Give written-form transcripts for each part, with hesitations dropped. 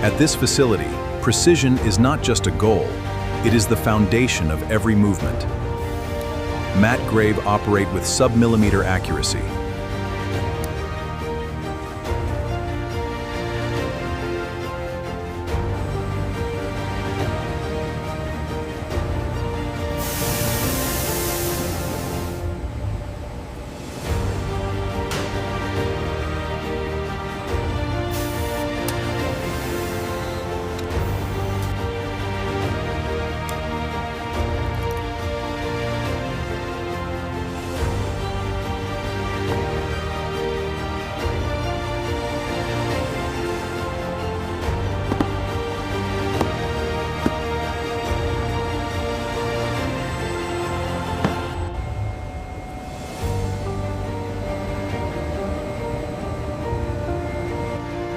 At this facility, precision is not just a goal, it is the foundation of every movement. Matt Grave operate with sub-millimeter accuracy.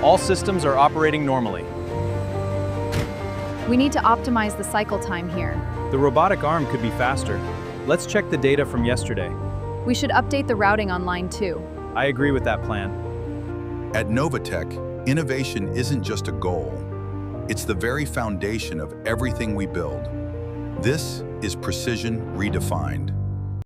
All systems are operating normally. We need to optimize the cycle time here. The robotic arm could be faster. Let's check the data from yesterday. We should update the routing on line 2. I agree with that plan. At NovaTech, innovation isn't just a goal. It's the very foundation of everything we build. This is precision redefined.